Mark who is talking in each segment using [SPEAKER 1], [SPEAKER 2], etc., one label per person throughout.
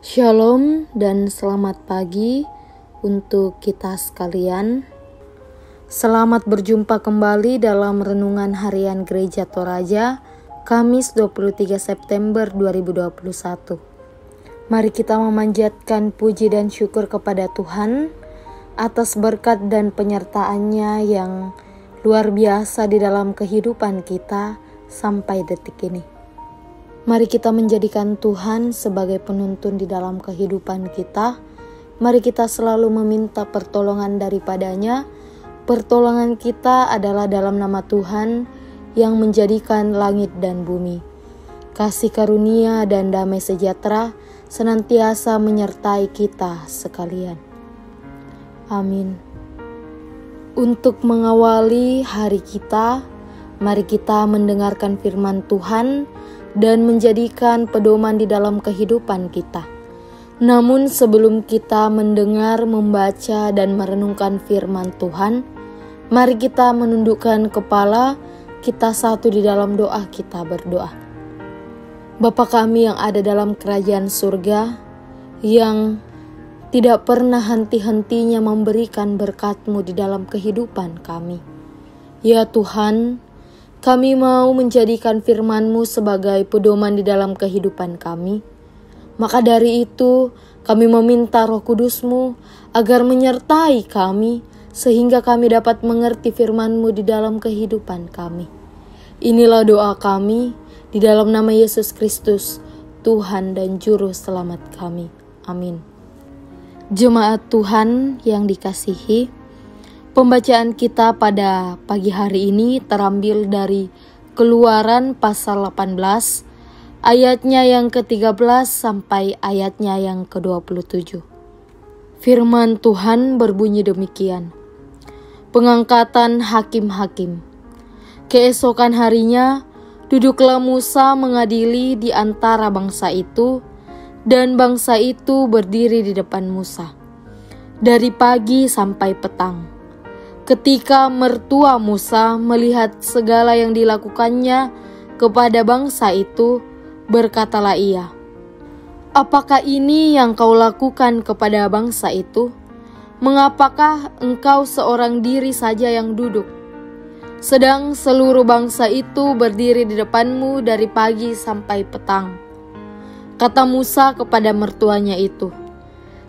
[SPEAKER 1] Shalom dan selamat pagi untuk kita sekalian. Selamat berjumpa kembali dalam Renungan Harian Gereja Toraja, Kamis 23 September 2021. Mari kita memanjatkan puji dan syukur kepada Tuhan atas berkat dan penyertaan-Nya yang luar biasa di dalam kehidupan kita sampai detik ini. Mari kita menjadikan Tuhan sebagai penuntun di dalam kehidupan kita. Mari kita selalu meminta pertolongan daripadanya. Pertolongan kita adalah dalam nama Tuhan yang menjadikan langit dan bumi. Kasih karunia dan damai sejahtera senantiasa menyertai kita sekalian. Amin. Untuk mengawali hari kita, mari kita mendengarkan firman Tuhan dan menjadikan pedoman di dalam kehidupan kita. Namun sebelum kita mendengar, membaca, dan merenungkan firman Tuhan, mari kita menundukkan kepala kita satu di dalam doa. Kita berdoa. Bapa kami yang ada dalam kerajaan surga, yang tidak pernah henti-hentinya memberikan berkat-Mu di dalam kehidupan kami. Ya Tuhan, kami mau menjadikan firman-Mu sebagai pedoman di dalam kehidupan kami. Maka dari itu, kami meminta Roh Kudus-Mu agar menyertai kami, sehingga kami dapat mengerti firman-Mu di dalam kehidupan kami. Inilah doa kami, di dalam nama Yesus Kristus, Tuhan dan Juru Selamat kami. Amin. Jemaat Tuhan yang dikasihi, pembacaan kita pada pagi hari ini terambil dari Keluaran pasal 18, ayatnya yang ke-13 sampai ayatnya yang ke-27. Firman Tuhan berbunyi demikian. Pengangkatan hakim-hakim. Keesokan harinya, duduklah Musa mengadili di antara bangsa itu, dan bangsa itu berdiri di depan Musa, dari pagi sampai petang. Ketika mertua Musa melihat segala yang dilakukannya kepada bangsa itu, berkatalah ia, "Apakah ini yang kau lakukan kepada bangsa itu? Mengapakah engkau seorang diri saja yang duduk, sedang seluruh bangsa itu berdiri di depanmu dari pagi sampai petang?" Kata Musa kepada mertuanya itu,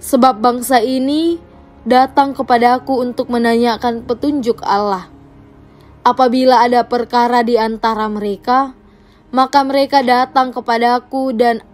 [SPEAKER 1] "Sebab bangsa ini datang kepadaku untuk menanyakan petunjuk Allah. Apabila ada perkara di antara mereka, maka mereka datang kepadaku dan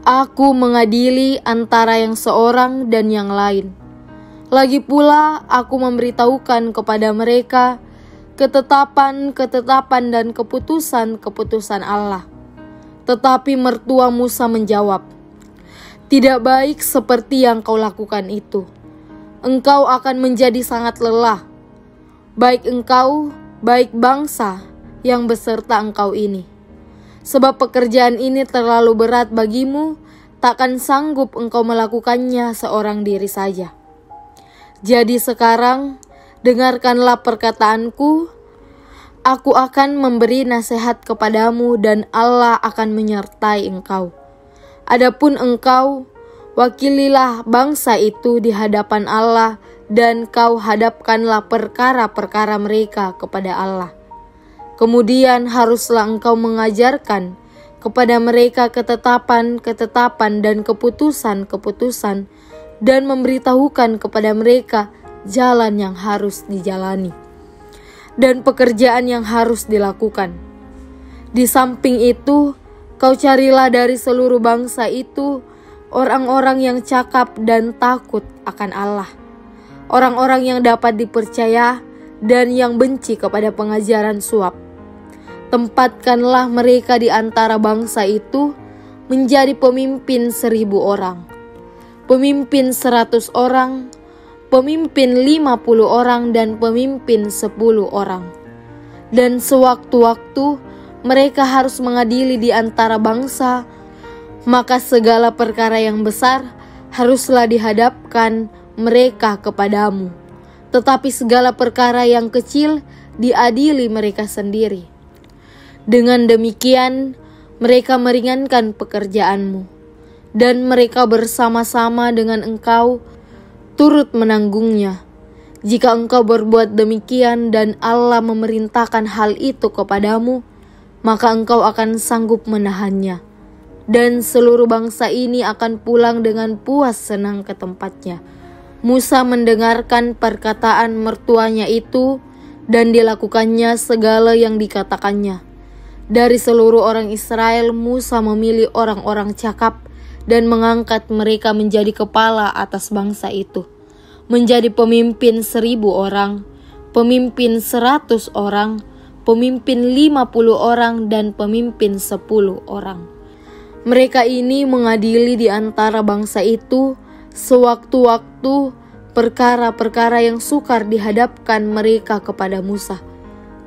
[SPEAKER 1] aku mengadili antara yang seorang dan yang lain. Lagi pula aku memberitahukan kepada mereka ketetapan-ketetapan dan keputusan-keputusan Allah." Tetapi mertua Musa menjawab, "Tidak baik seperti yang kau lakukan itu. Engkau akan menjadi sangat lelah, baik engkau, baik bangsa yang beserta engkau ini. Sebab pekerjaan ini terlalu berat bagimu, takkan sanggup engkau melakukannya seorang diri saja. Jadi sekarang, dengarkanlah perkataanku, aku akan memberi nasihat kepadamu dan Allah akan menyertai engkau. Adapun engkau, wakililah bangsa itu di hadapan Allah dan kau hadapkanlah perkara-perkara mereka kepada Allah. Kemudian haruslah engkau mengajarkan kepada mereka ketetapan-ketetapan dan keputusan-keputusan dan memberitahukan kepada mereka jalan yang harus dijalani dan pekerjaan yang harus dilakukan. Di samping itu, kau carilah dari seluruh bangsa itu orang-orang yang cakap dan takut akan Allah, orang-orang yang dapat dipercaya dan yang benci kepada pengajaran suap. Tempatkanlah mereka di antara bangsa itu menjadi pemimpin 1.000 orang, pemimpin 100 orang, pemimpin 50 orang, dan pemimpin 10 orang. Dan sewaktu-waktu mereka harus mengadili di antara bangsa, maka segala perkara yang besar haruslah dihadapkan mereka kepadamu, tetapi segala perkara yang kecil diadili mereka sendiri. Dengan demikian, mereka meringankan pekerjaanmu. dan mereka bersama-sama dengan engkau turut menanggungnya. Jika engkau berbuat demikian dan Allah memerintahkan hal itu kepadamu, maka engkau akan sanggup menahannya, dan seluruh bangsa ini akan pulang dengan puas senang ke tempatnya. Musa mendengarkan perkataan mertuanya itu, dan dilakukannya segala yang dikatakannya. Dari seluruh orang Israel, Musa memilih orang-orang cakap dan mengangkat mereka menjadi kepala atas bangsa itu, menjadi pemimpin 1.000 orang, pemimpin 100 orang, pemimpin 50 orang, dan pemimpin 10 orang. Mereka ini mengadili di antara bangsa itu sewaktu-waktu perkara-perkara yang sukar dihadapkan mereka kepada Musa.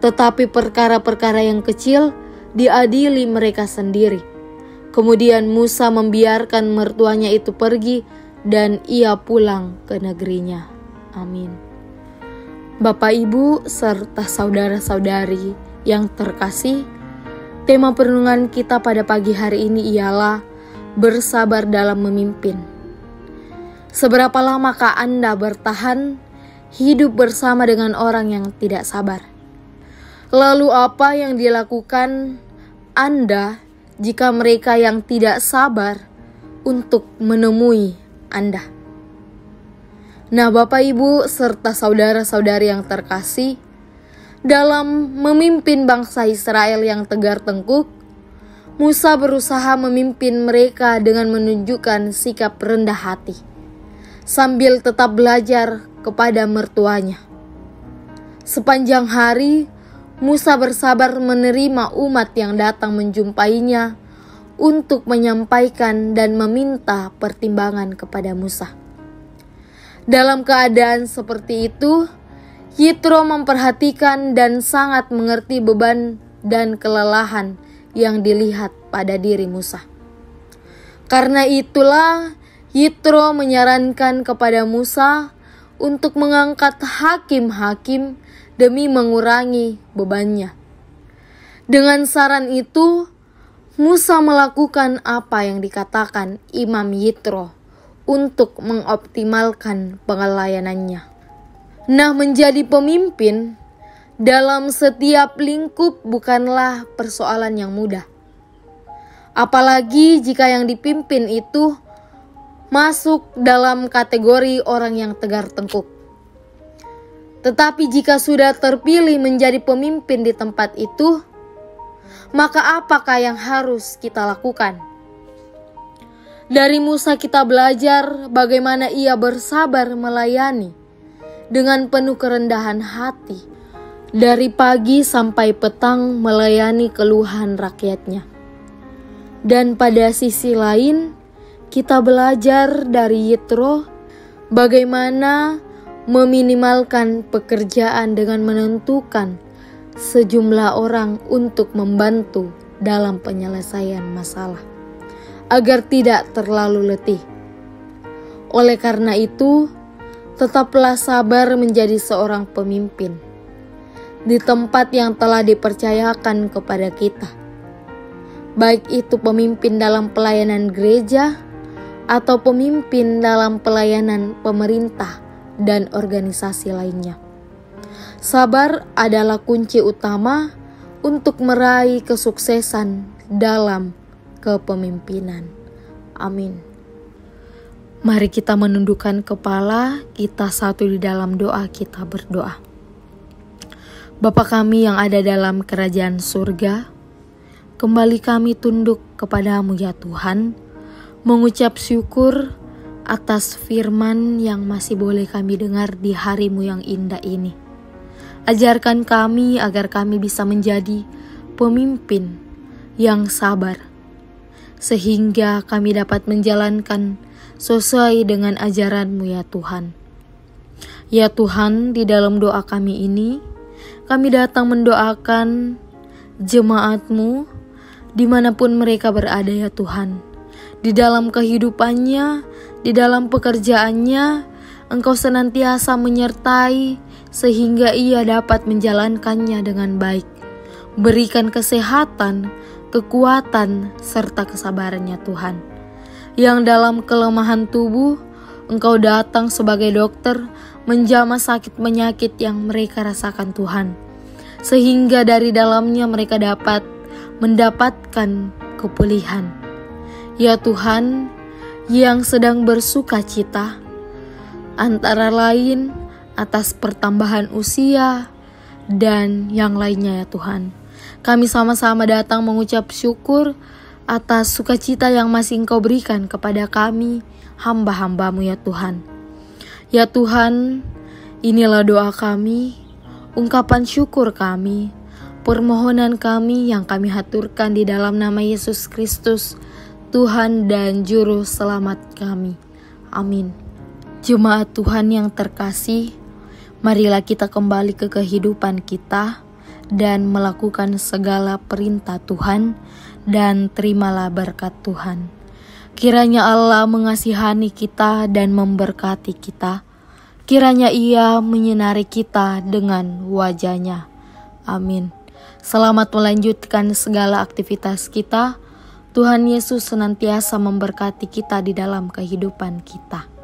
[SPEAKER 1] Tetapi perkara-perkara yang kecil diadili mereka sendiri. Kemudian Musa membiarkan mertuanya itu pergi dan ia pulang ke negerinya. Amin. Bapak, Ibu, serta saudara-saudari yang terkasih, tema perenungan kita pada pagi hari ini ialah bersabar dalam memimpin. Seberapa lamakah Anda bertahan hidup bersama dengan orang yang tidak sabar? Lalu apa yang dilakukan Anda jika mereka yang tidak sabar untuk menemui Anda? Nah, Bapak, Ibu, serta saudara-saudari yang terkasih, dalam memimpin bangsa Israel yang tegar tengkuk, Musa berusaha memimpin mereka dengan menunjukkan sikap rendah hati, sambil tetap belajar kepada mertuanya. Sepanjang hari, Musa bersabar menerima umat yang datang menjumpainya untuk menyampaikan dan meminta pertimbangan kepada Musa. Dalam keadaan seperti itu, Yitro memperhatikan dan sangat mengerti beban dan kelelahan yang dilihat pada diri Musa. Karena itulah Yitro menyarankan kepada Musa untuk mengangkat hakim-hakim demi mengurangi bebannya. Dengan saran itu, Musa melakukan apa yang dikatakan Imam Yitro untuk mengoptimalkan pelayanannya. Nah, menjadi pemimpin dalam setiap lingkup bukanlah persoalan yang mudah. Apalagi jika yang dipimpin itu masuk dalam kategori orang yang tegar tengkuk. Tetapi jika sudah terpilih menjadi pemimpin di tempat itu, maka apakah yang harus kita lakukan? Dari Musa kita belajar bagaimana ia bersabar melayani dengan penuh kerendahan hati, dari pagi sampai petang melayani keluhan rakyatnya. Dan pada sisi lain, kita belajar dari Yitro bagaimana meminimalkan pekerjaan dengan menentukan sejumlah orang untuk membantu dalam penyelesaian masalah, agar tidak terlalu letih. Oleh karena itu, tetaplah sabar menjadi seorang pemimpin di tempat yang telah dipercayakan kepada kita, baik itu pemimpin dalam pelayanan gereja atau pemimpin dalam pelayanan pemerintah dan organisasi lainnya. Sabar adalah kunci utama untuk meraih kesuksesan dalam kepemimpinan. Amin. Mari kita menundukkan kepala, kita satu di dalam doa, kita berdoa. Bapa kami yang ada dalam kerajaan surga, kembali kami tunduk kepadamu ya Tuhan, mengucap syukur atas firman yang masih boleh kami dengar di hari-Mu yang indah ini. Ajarkan kami agar kami bisa menjadi pemimpin yang sabar, sehingga kami dapat menjalankan sesuai dengan ajaran-Mu ya Tuhan. Ya Tuhan, di dalam doa kami ini, kami datang mendoakan jemaat-Mu dimanapun mereka berada ya Tuhan. Di dalam kehidupannya, di dalam pekerjaannya, Engkau senantiasa menyertai sehingga ia dapat menjalankannya dengan baik. Berikan kesehatan, kekuatan, serta kesabarannya Tuhan. yang dalam kelemahan tubuh Engkau datang sebagai dokter menjamah sakit penyakit yang mereka rasakan Tuhan, sehingga dari dalamnya mereka dapat mendapatkan kepulihan. Ya Tuhan, yang sedang bersuka cita, antara lain atas pertambahan usia dan yang lainnya ya Tuhan. Kami sama-sama datang mengucap syukur atas sukacita yang masih Engkau berikan kepada kami, hamba-hamba-Mu ya Tuhan. Ya Tuhan, inilah doa kami, ungkapan syukur kami, permohonan kami yang kami haturkan di dalam nama Yesus Kristus, Tuhan dan Juru Selamat kami. Amin. Jemaat Tuhan yang terkasih, marilah kita kembali ke kehidupan kita dan melakukan segala perintah Tuhan, dan terimalah berkat Tuhan. Kiranya Allah mengasihani kita dan memberkati kita. Kiranya Ia menyinari kita dengan wajah-Nya. Amin. Selamat melanjutkan segala aktivitas kita. Tuhan Yesus senantiasa memberkati kita di dalam kehidupan kita.